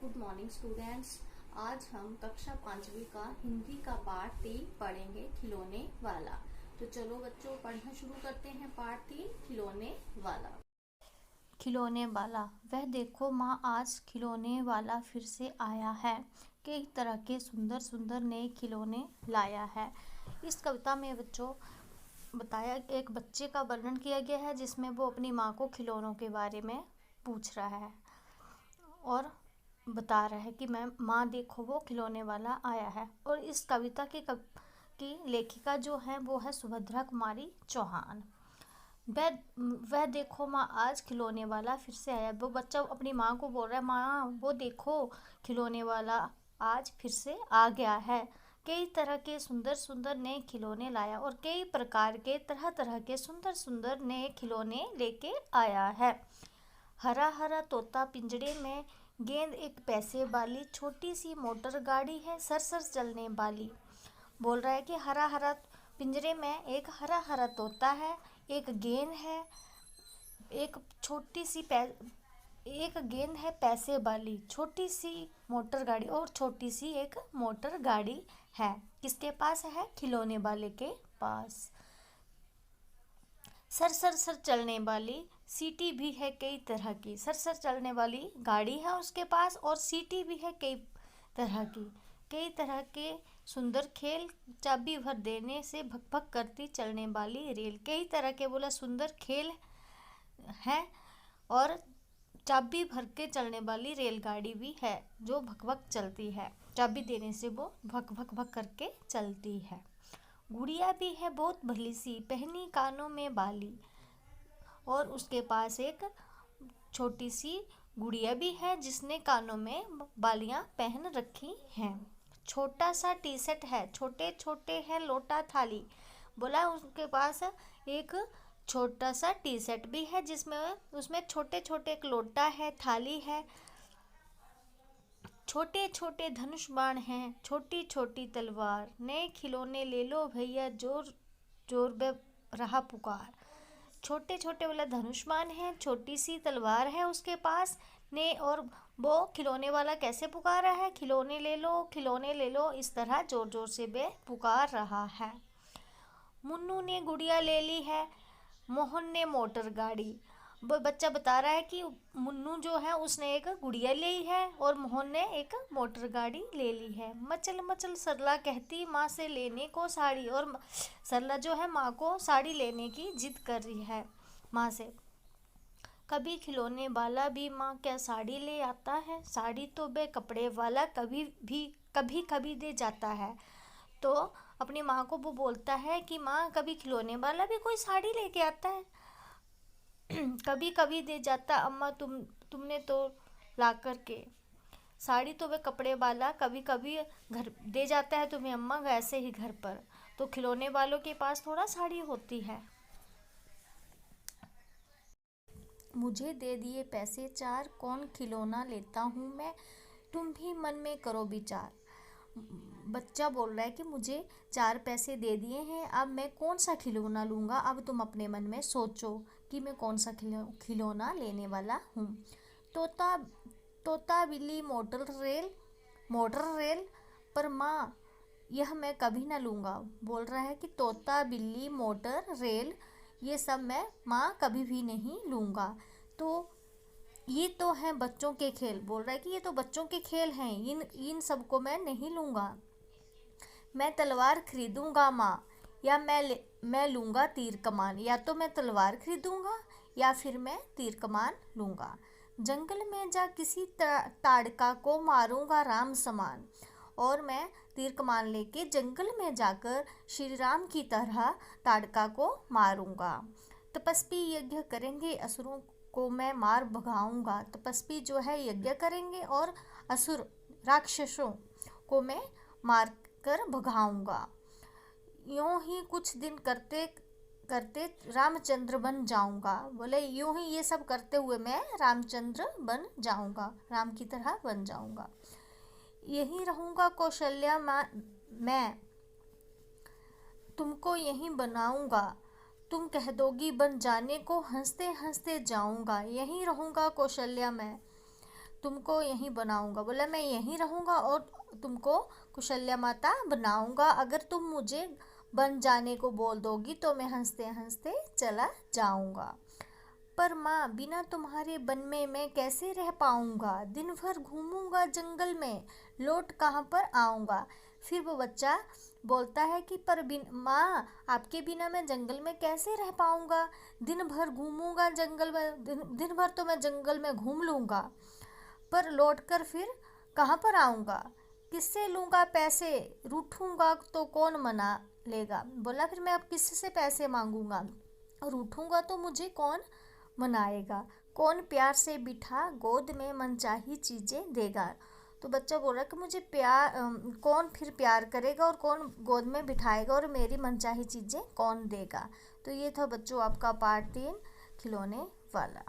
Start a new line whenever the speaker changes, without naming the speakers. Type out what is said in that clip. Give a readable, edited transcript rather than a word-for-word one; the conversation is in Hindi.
Good morning students. आज हम कक्षा 5वीं का हिंदी का पाठ 3 पढ़ेंगे, खिलौने वाला। तो चलो बच्चों, पढ़ना शुरू करते हैं। पाठ 3, खिलौने वाला।
खिलौने वाला। वह देखो माँ, आज खिलौने वाला फिर से आया है। कई तरह के सुंदर सुंदर नए खिलौने लाया है। इस कविता में बच्चों बताया, एक बच्चे का वर्णन किया गया है जिसमें वो अपनी माँ को खिलौनों के बारे में पूछ रहा है और बता रहा है कि मैं माँ देखो वो खिलौने वाला आया है। और इस कविता की लेखिका जो है वो है सुभद्रा कुमारी चौहान। वह देखो माँ, आज खिलौने वाला फिर से आया। वो बच्चा अपनी माँ को बोल रहा है, माँ वो देखो खिलौने वाला आज फिर से आ गया है। कई तरह के सुंदर सुंदर नए खिलौने लाया और कई प्रकार के तरह तरह के सुंदर सुंदर नए खिलौने लेके आया है। हरा हरा तोता पिंजड़े में, गेंद एक पैसे वाली, छोटी सी मोटर गाड़ी है सरसर चलने वाली। बोल रहा है कि हरा हरा पिंजरे में एक हरा हरा तोता है, एक गेंद है, एक छोटी सी एक गेंद है पैसे वाली, छोटी सी मोटर गाड़ी और छोटी सी एक मोटर गाड़ी है। किसके पास है? खिलौने वाले के पास। सरसर सर चलने वाली सीटी भी है कई तरह की। सरसर चलने वाली गाड़ी है उसके पास और सीटी भी है कई तरह की। कई तरह के सुंदर खेल, चाबी भर देने से भक भक करती चलने वाली रेल। कई तरह के बोला सुंदर खेल है और चाबी भर के चलने वाली रेलगाड़ी भी है जो भक भक चलती है। चाबी देने से वो भक भक भक करके चलती है। गुड़िया भी है बहुत भली सी, पहनी कानों में बाली। और उसके पास एक छोटी सी गुड़िया भी है जिसने कानों में बालियां पहन रखी हैं। छोटा सा टी शर्ट है, छोटे छोटे है लोटा थाली। बोला उसके पास एक छोटा सा टी शर्ट भी है जिसमें उसमें छोटे छोटे एक लोटा है, थाली है। छोटे छोटे धनुष बाण हैं, छोटी छोटी तलवार। नए खिलौने ले लो भैया, जोर जोर बे रहा पुकार। छोटे छोटे वाला धनुष बाण है, छोटी सी तलवार है उसके पास ने। और वो खिलौने वाला कैसे पुकार रहा है? खिलौने ले लो, खिलौने ले लो, इस तरह जोर जोर से बे पुकार रहा है। मुन्नू ने गुड़िया ले ली है, मोहन ने मोटर गाड़ी। वो बच्चा बता रहा है कि मुन्नू जो है उसने एक गुड़िया ली है और मोहन ने एक मोटर गाड़ी ले ली है। मचल मचल सरला कहती माँ से लेने को साड़ी। और सरला जो है माँ को साड़ी लेने की जिद कर रही है माँ से। कभी खिलौने वाला भी माँ क्या साड़ी ले आता है? साड़ी तो बे कपड़े वाला कभी कभी दे जाता है। तो अपनी माँ को वो बोलता है कि माँ कभी खिलौने वाला भी कोई साड़ी लेके आता है, कभी कभी दे जाता अम्मा तुमने तो ला कर के। साड़ी तो वह कपड़े वाला कभी कभी घर दे जाता है तुम्हें अम्मा, वैसे ही घर पर तो खिलौने वालों के पास थोड़ा साड़ी होती है। मुझे दे दिए पैसे 4, कौन खिलौना लेता हूँ मैं, तुम भी मन में करो विचार। बच्चा बोल रहा है कि मुझे 4 पैसे दे दिए हैं, अब मैं कौन सा खिलौना लूँगा। अब तुम अपने मन में सोचो कि मैं कौन सा खिलौना लेने वाला हूँ। तोता तोता बिल्ली मोटर रेल पर माँ यह मैं कभी ना लूँगा। बोल रहा है कि तोता बिल्ली मोटर रेल ये सब मैं माँ कभी भी नहीं लूँगा। तो ये तो हैं बच्चों के खेल। बोल रहा है कि ये तो बच्चों के खेल हैं, इन सबको मैं नहीं लूँगा। मैं तलवार खरीदूँगा माँ, या मैं लूँगा तीर कमान। या तो मैं तलवार खरीदूँगा या फिर मैं तीर कमान लूँगा। जंगल में जा किसी ताड़का को मारूँगा राम समान। और मैं तीर कमान लेके जंगल में जाकर श्री राम की तरह ताड़का को मारूँगा। तपस्वी यज्ञ करेंगे, असुरों को मैं मार भगाऊंगा। तपस्वी जो है यज्ञ करेंगे और असुर राक्षसों को मैं मार कर भगाऊंगा। यूं ही कुछ दिन करते करते रामचंद्र बन जाऊंगा। बोले यूं ही ये सब करते हुए मैं रामचंद्र बन जाऊंगा, राम की तरह बन जाऊंगा। यही रहूंगा कौशल्या मैं तुमको यहीं बनाऊंगा। तुम कह दोगी बन जाने को, हंसते हंसते जाऊंगा। यहीं रहूंगा कौशल्या मैं तुमको यहीं बनाऊंगा। बोला मैं यहीं रहूंगा और तुमको कौशल्या माता बनाऊंगा। अगर तुम मुझे बन जाने को बोल दोगी तो मैं हंसते हंसते चला जाऊंगा। पर माँ, बिना तुम्हारे बन में मैं कैसे रह पाऊंगा? दिन भर घूमूंगा जंगल में, लौट कहाँ पर आऊंगा? फिर वो बच्चा बोलता है कि पर माँ, आपके बिना मैं जंगल में कैसे रह पाऊंगा? दिन भर घूमूंगा जंगल में, दिन भर तो मैं जंगल में घूम लूंगा, पर लौट कर फिर कहाँ पर आऊंगा? किससे लूंगा पैसे? रूठूंगा तो कौन मना लेगा? बोला फिर मैं अब किससे पैसे मांगूंगा? रूठूंगा तो मुझे कौन मनाएगा? कौन प्यार से बिठा गोद में मनचाही चीज़ें देगा? तो बच्चा बोल रहा है कि मुझे कौन फिर प्यार करेगा और कौन गोद में बिठाएगा और मेरी मनचाही चीज़ें कौन देगा? तो ये था बच्चों आपका पार्ट 3 खिलौने वाला।